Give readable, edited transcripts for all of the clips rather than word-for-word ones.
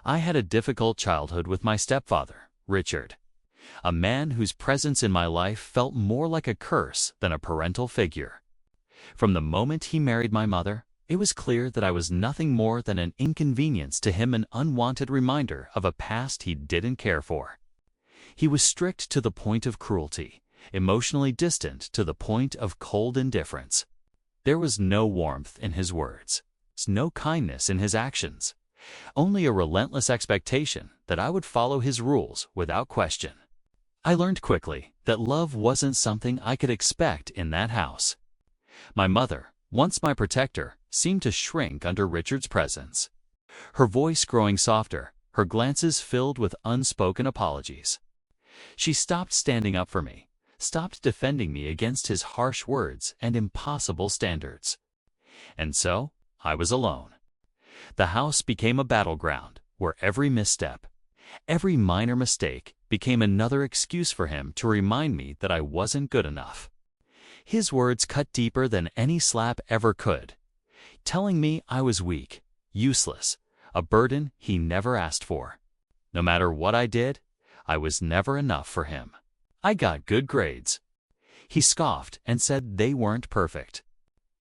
I had a difficult childhood with my stepfather, Richard, a man whose presence in my life felt more like a curse than a parental figure. From the moment he married my mother, it was clear that I was nothing more than an inconvenience to him, an unwanted reminder of a past he didn't care for. He was strict to the point of cruelty, emotionally distant to the point of cold indifference. There was no warmth in his words, no kindness in his actions, only a relentless expectation that I would follow his rules without question. I learned quickly that love wasn't something I could expect in that house. My mother, once my protector, seemed to shrink under Richard's presence. Her voice growing softer, her glances filled with unspoken apologies. She stopped standing up for me, stopped defending me against his harsh words and impossible standards. And so, I was alone. The house became a battleground where every misstep, every minor mistake became another excuse for him to remind me that I wasn't good enough. His words cut deeper than any slap ever could, telling me I was weak, useless, a burden he never asked for. No matter what I did, I was never enough for him. I got good grades. He scoffed and said they weren't perfect.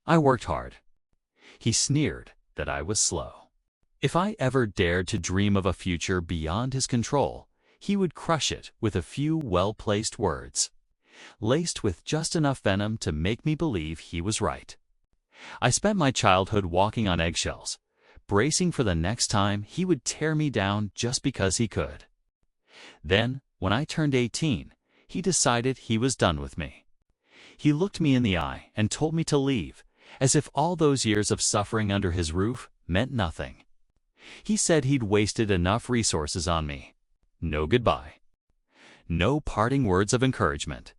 I worked hard. He sneered that I was slow. If I ever dared to dream of a future beyond his control, he would crush it with a few well-placed words, laced with just enough venom to make me believe he was right. I spent my childhood walking on eggshells, bracing for the next time he would tear me down just because he could. Then, when I turned 18, he decided he was done with me. He looked me in the eye and told me to leave, as if all those years of suffering under his roof meant nothing. He said he'd wasted enough resources on me. No goodbye. No parting words of encouragement.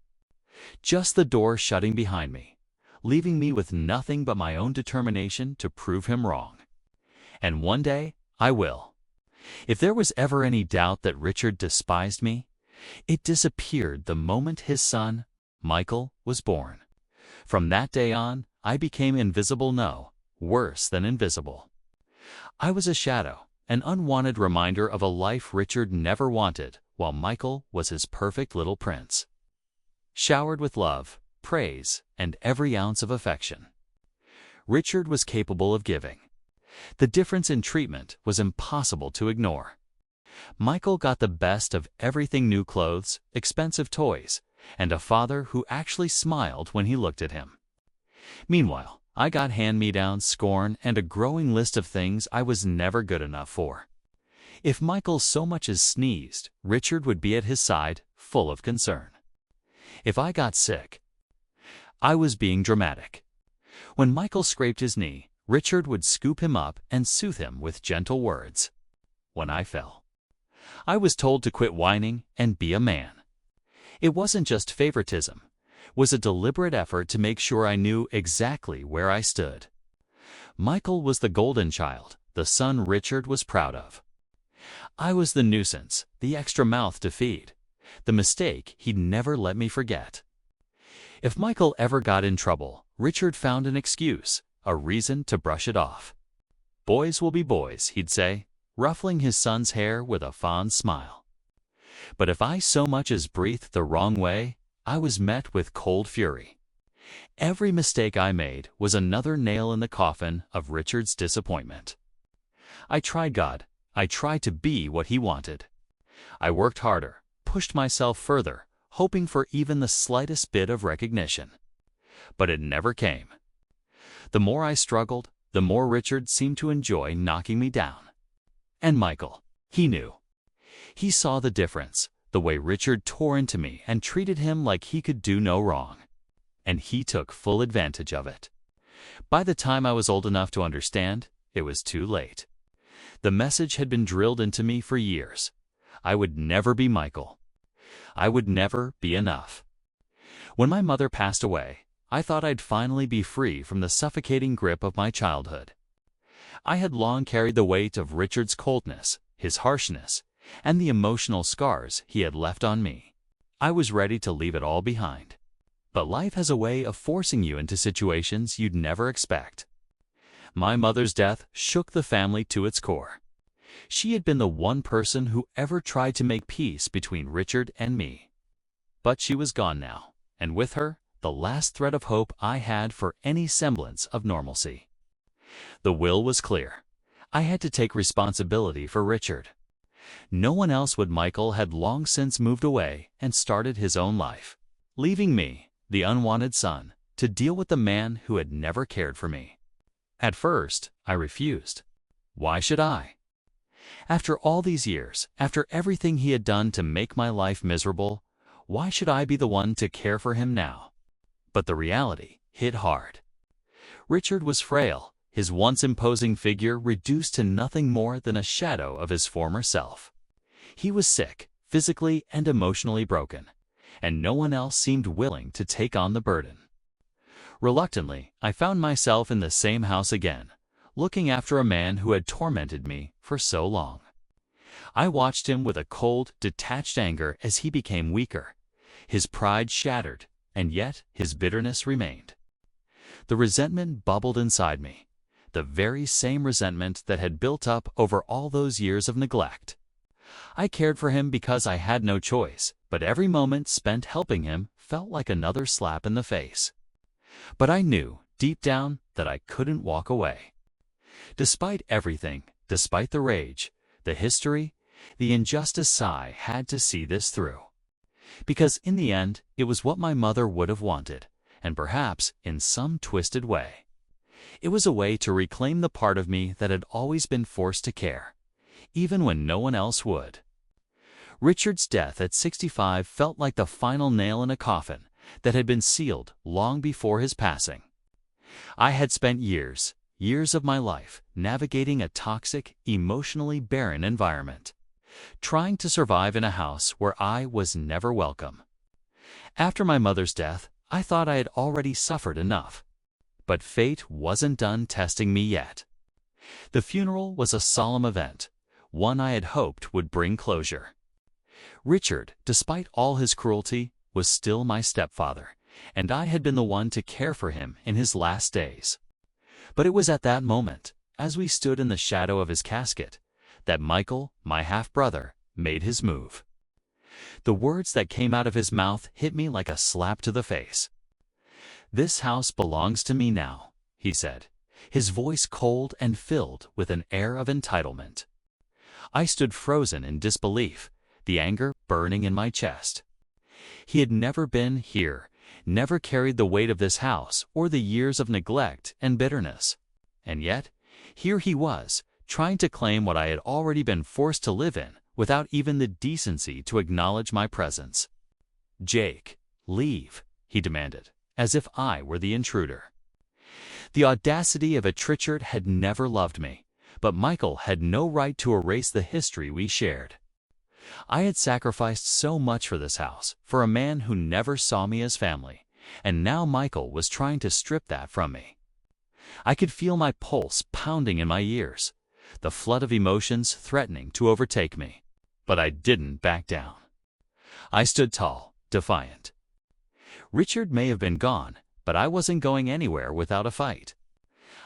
Just the door shutting behind me, leaving me with nothing but my own determination to prove him wrong. And one day, I will. If there was ever any doubt that Richard despised me, it disappeared the moment his son, Michael, was born. From that day on, I became invisible, no, worse than invisible. I was a shadow, an unwanted reminder of a life Richard never wanted, while Michael was his perfect little prince. Showered with love, praise, and every ounce of affection. Richard was capable of giving. The difference in treatment was impossible to ignore. Michael got the best of everything: new clothes, expensive toys, and a father who actually smiled when he looked at him. Meanwhile, I got hand-me-downs, scorn, and a growing list of things I was never good enough for. If Michael so much as sneezed, Richard would be at his side, full of concern. If I got sick, I was being dramatic. When Michael scraped his knee, Richard would scoop him up and soothe him with gentle words. When I fell, I was told to quit whining and be a man. It wasn't just favoritism. It was a deliberate effort to make sure I knew exactly where I stood. Michael was the golden child, the son Richard was proud of. I was the nuisance, the extra mouth to feed, the mistake he'd never let me forget. If Michael ever got in trouble, Richard found an excuse, a reason to brush it off. Boys will be boys, he'd say, ruffling his son's hair with a fond smile. But if I so much as breathed the wrong way, I was met with cold fury. Every mistake I made was another nail in the coffin of Richard's disappointment. I tried God. I tried to be what he wanted. I worked harder, pushed myself further, hoping for even the slightest bit of recognition. But it never came. The more I struggled, the more Richard seemed to enjoy knocking me down. And Michael, he knew. He saw the difference, the way Richard tore into me and treated him like he could do no wrong. And he took full advantage of it. By the time I was old enough to understand, it was too late. The message had been drilled into me for years. I would never be Michael. I would never be enough. When my mother passed away, I thought I'd finally be free from the suffocating grip of my childhood. I had long carried the weight of Richard's coldness, his harshness, and the emotional scars he had left on me. I was ready to leave it all behind. But life has a way of forcing you into situations you'd never expect. My mother's death shook the family to its core. She had been the one person who ever tried to make peace between Richard and me. But she was gone now, and with her, the last thread of hope I had for any semblance of normalcy. The will was clear. I had to take responsibility for Richard. No one else would. Michael had long since moved away and started his own life, leaving me, the unwanted son, to deal with the man who had never cared for me. At first, I refused. Why should I? After all these years, after everything he had done to make my life miserable, why should I be the one to care for him now? But the reality hit hard. Richard was frail, his once imposing figure reduced to nothing more than a shadow of his former self. He was sick, physically and emotionally broken, and no one else seemed willing to take on the burden. Reluctantly, I found myself in the same house again, looking after a man who had tormented me for so long. I watched him with a cold, detached anger as he became weaker. His pride shattered, and yet his bitterness remained. The resentment bubbled inside me, the very same resentment that had built up over all those years of neglect. I cared for him because I had no choice, but every moment spent helping him felt like another slap in the face. But I knew, deep down, that I couldn't walk away. Despite everything, despite the rage, the history, the injustice, I had to see this through. Because in the end, it was what my mother would have wanted, and perhaps in some twisted way. It was a way to reclaim the part of me that had always been forced to care, even when no one else would. Richard's death at 65 felt like the final nail in a coffin that had been sealed long before his passing. I had spent years of my life navigating a toxic, emotionally barren environment, trying to survive in a house where I was never welcome. After my mother's death, I thought I had already suffered enough. But fate wasn't done testing me yet. The funeral was a solemn event, one I had hoped would bring closure. Richard, despite all his cruelty, was still my stepfather, and I had been the one to care for him in his last days. But it was at that moment, as we stood in the shadow of his casket, that Michael, my half-brother, made his move. The words that came out of his mouth hit me like a slap to the face. "This house belongs to me now," he said, his voice cold and filled with an air of entitlement. I stood frozen in disbelief, the anger burning in my chest. He had never been here, never carried the weight of this house or the years of neglect and bitterness. And yet, here he was, trying to claim what I had already been forced to live in without even the decency to acknowledge my presence. "Jake, leave," he demanded, as if I were the intruder. The audacity of it. Richard had never loved me, but Michael had no right to erase the history we shared. I had sacrificed so much for this house, for a man who never saw me as family, and now Michael was trying to strip that from me. I could feel my pulse pounding in my ears, the flood of emotions threatening to overtake me. But I didn't back down. I stood tall, defiant. Richard may have been gone, but I wasn't going anywhere without a fight.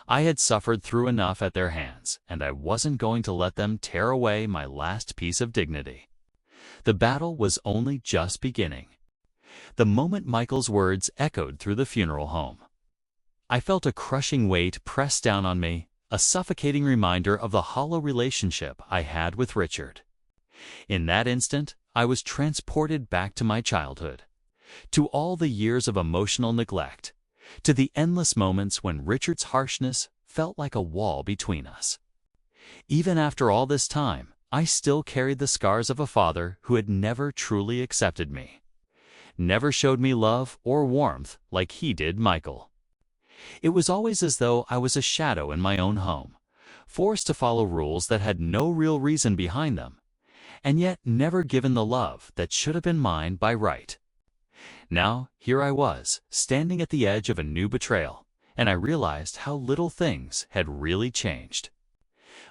I had suffered through enough at their hands, and I wasn't going to let them tear away my last piece of dignity. The battle was only just beginning. The moment Michael's words echoed through the funeral home, I felt a crushing weight press down on me, a suffocating reminder of the hollow relationship I had with Richard. In that instant, I was transported back to my childhood, to all the years of emotional neglect, to the endless moments when Richard's harshness felt like a wall between us. Even after all this time, I still carried the scars of a father who had never truly accepted me, never showed me love or warmth like he did Michael. It was always as though I was a shadow in my own home, forced to follow rules that had no real reason behind them, and yet never given the love that should have been mine by right. Now, here I was, standing at the edge of a new betrayal, and I realized how little things had really changed.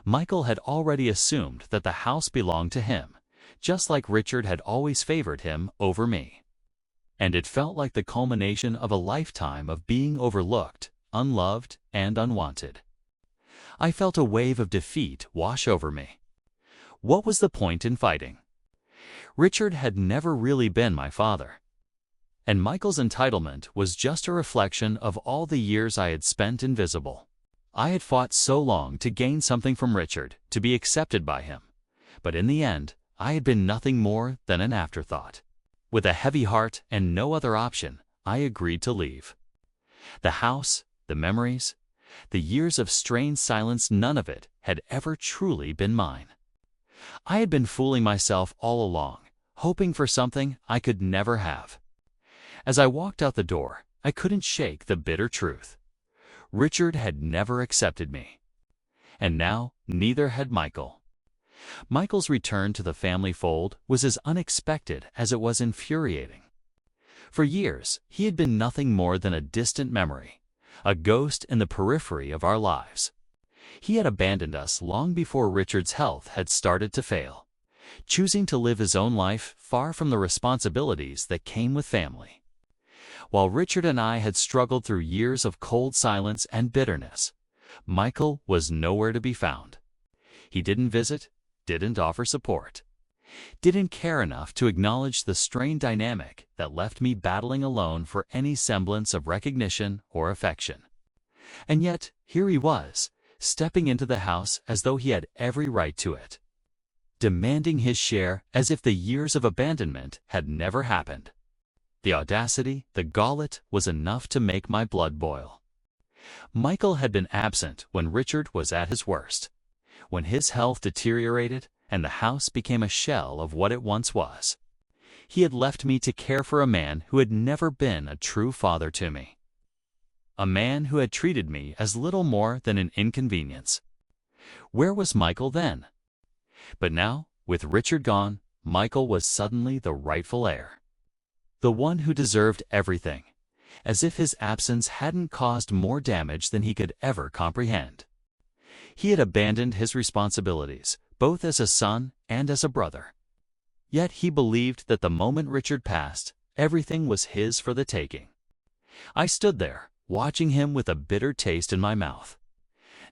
Michael had already assumed that the house belonged to him, just like Richard had always favored him over me. And it felt like the culmination of a lifetime of being overlooked, unloved, and unwanted. I felt a wave of defeat wash over me. What was the point in fighting? Richard had never really been my father. And Michael's entitlement was just a reflection of all the years I had spent invisible. I had fought so long to gain something from Richard, to be accepted by him. But in the end, I had been nothing more than an afterthought. With a heavy heart and no other option, I agreed to leave. The house, the memories, the years of strained silence, none of it had ever truly been mine. I had been fooling myself all along, hoping for something I could never have. As I walked out the door, I couldn't shake the bitter truth. Richard had never accepted me. And now, neither had Michael. Michael's return to the family fold was as unexpected as it was infuriating. For years, he had been nothing more than a distant memory, a ghost in the periphery of our lives. He had abandoned us long before Richard's health had started to fail, choosing to live his own life far from the responsibilities that came with family. While Richard and I had struggled through years of cold silence and bitterness, Michael was nowhere to be found. He didn't visit, didn't offer support, didn't care enough to acknowledge the strained dynamic that left me battling alone for any semblance of recognition or affection. And yet, here he was, stepping into the house as though he had every right to it, demanding his share as if the years of abandonment had never happened. The audacity, the gall, was enough to make my blood boil. Michael had been absent when Richard was at his worst, when his health deteriorated and the house became a shell of what it once was. He had left me to care for a man who had never been a true father to me. A man who had treated me as little more than an inconvenience. Where was Michael then? But now, with Richard gone, Michael was suddenly the rightful heir. The one who deserved everything, as if his absence hadn't caused more damage than he could ever comprehend. He had abandoned his responsibilities, both as a son and as a brother. Yet he believed that the moment Richard passed, everything was his for the taking. I stood there, watching him with a bitter taste in my mouth,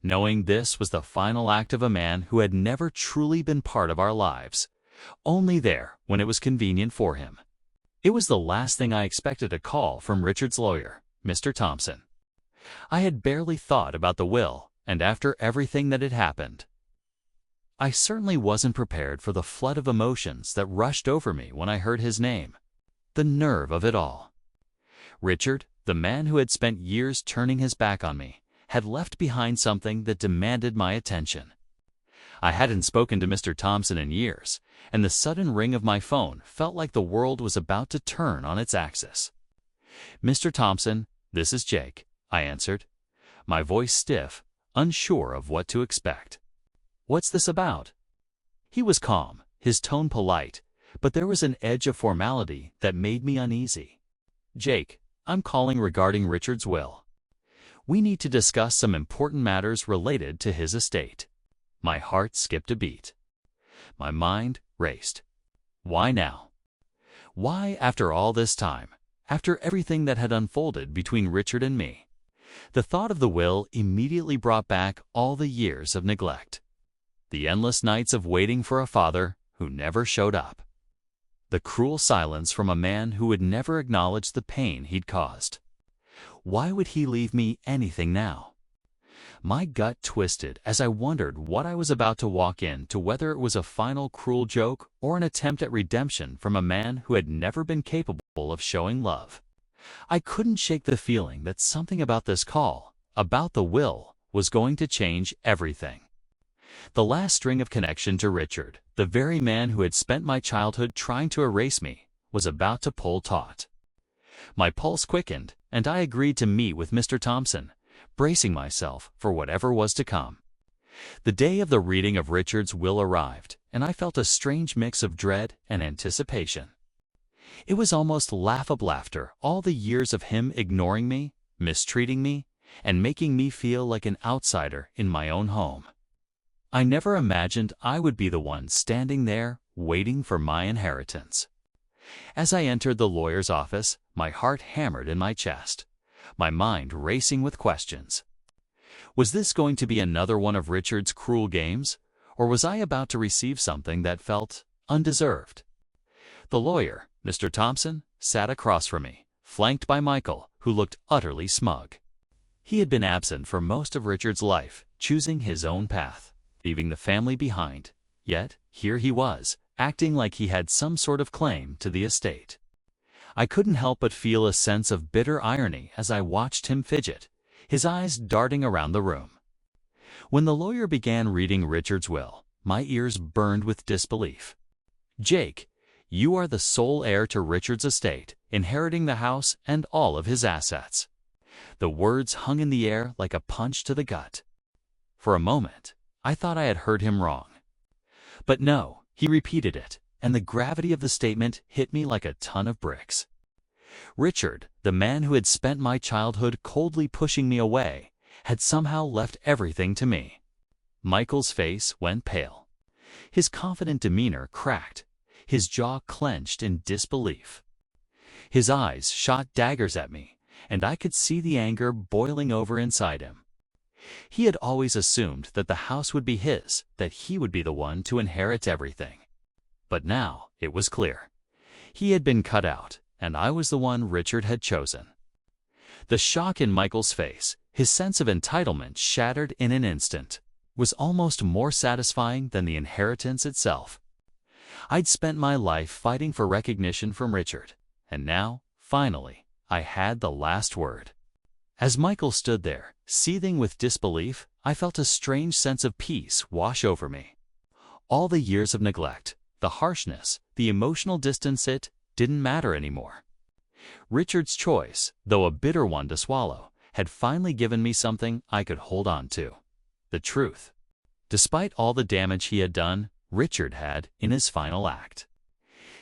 knowing this was the final act of a man who had never truly been part of our lives, only there when it was convenient for him. It was the last thing I expected a call from Richard's lawyer, Mr. Thompson. I had barely thought about the will, and after everything that had happened, I certainly wasn't prepared for the flood of emotions that rushed over me when I heard his name. The nerve of it all. Richard, the man who had spent years turning his back on me, had left behind something that demanded my attention. I hadn't spoken to Mr. Thompson in years, and the sudden ring of my phone felt like the world was about to turn on its axis. "Mr. Thompson, this is Jake," I answered, my voice stiff, unsure of what to expect. "What's this about?" He was calm, his tone polite, but there was an edge of formality that made me uneasy. "Jake, I'm calling regarding Richard's will. We need to discuss some important matters related to his estate." My heart skipped a beat. My mind raced. Why now? Why, after all this time, after everything that had unfolded between Richard and me? The thought of the will immediately brought back all the years of neglect. The endless nights of waiting for a father who never showed up. The cruel silence from a man who would never acknowledge the pain he'd caused. Why would he leave me anything now? My gut twisted as I wondered what I was about to walk into, whether it was a final cruel joke or an attempt at redemption from a man who had never been capable of showing love. I couldn't shake the feeling that something about this call, about the will, was going to change everything. The last string of connection to Richard, the very man who had spent my childhood trying to erase me, was about to pull taut. My pulse quickened, and I agreed to meet with Mr. Thompson, bracing myself for whatever was to come. The day of the reading of Richard's will arrived, and I felt a strange mix of dread and anticipation. It was almost laughable laughter, all the years of him ignoring me, mistreating me, and making me feel like an outsider in my own home. I never imagined I would be the one standing there, waiting for my inheritance. As I entered the lawyer's office, my heart hammered in my chest, my mind racing with questions. Was this going to be another one of Richard's cruel games, or was I about to receive something that felt undeserved? The lawyer, Mr. Thompson, sat across from me, flanked by Michael, who looked utterly smug. He had been absent for most of Richard's life, choosing his own path, leaving the family behind. Yet, here he was, acting like he had some sort of claim to the estate. I couldn't help but feel a sense of bitter irony as I watched him fidget, his eyes darting around the room. When the lawyer began reading Richard's will, my ears burned with disbelief. "Jake, you are the sole heir to Richard's estate, inheriting the house and all of his assets." The words hung in the air like a punch to the gut. For a moment, I thought I had heard him wrong. But no, he repeated it, and the gravity of the statement hit me like a ton of bricks. Richard, the man who had spent my childhood coldly pushing me away, had somehow left everything to me. Michael's face went pale. His confident demeanor cracked, his jaw clenched in disbelief. His eyes shot daggers at me, and I could see the anger boiling over inside him. He had always assumed that the house would be his, that he would be the one to inherit everything. But now it was clear. He had been cut out, and I was the one Richard had chosen. The shock in Michael's face, his sense of entitlement shattered in an instant, was almost more satisfying than the inheritance itself. I'd spent my life fighting for recognition from Richard, and now, finally, I had the last word. As Michael stood there, seething with disbelief, I felt a strange sense of peace wash over me. All the years of neglect, the harshness, the emotional distance, it didn't matter anymore. Richard's choice, though a bitter one to swallow, had finally given me something I could hold on to. The truth. Despite all the damage he had done, Richard had, in his final act,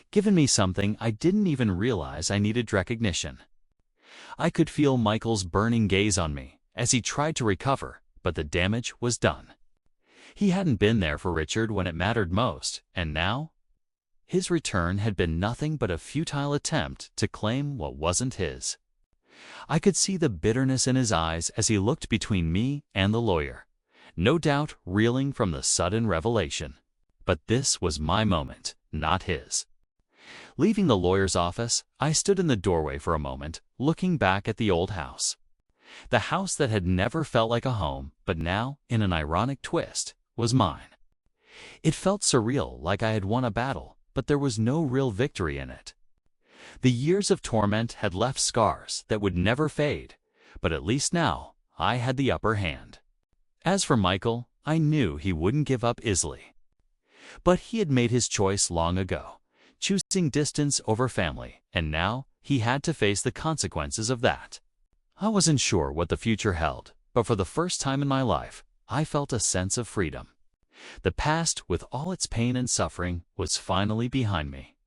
given me something I didn't even realize I needed: recognition. I could feel Michael's burning gaze on me as he tried to recover, but the damage was done. He hadn't been there for Richard when it mattered most, and now? His return had been nothing but a futile attempt to claim what wasn't his. I could see the bitterness in his eyes as he looked between me and the lawyer, no doubt reeling from the sudden revelation. But this was my moment, not his. Leaving the lawyer's office, I stood in the doorway for a moment, looking back at the old house. The house that had never felt like a home, but now, in an ironic twist, was mine. It felt surreal, like I had won a battle, but there was no real victory in it. The years of torment had left scars that would never fade, but at least now I had the upper hand. As for Michael, I knew he wouldn't give up easily. But he had made his choice long ago, choosing distance over family, and now he had to face the consequences of that. I wasn't sure what the future held, but for the first time in my life, I felt a sense of freedom. The past, with all its pain and suffering, was finally behind me.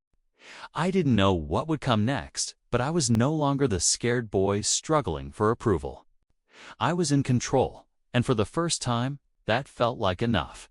I didn't know what would come next, but I was no longer the scared boy struggling for approval. I was in control, and for the first time, that felt like enough.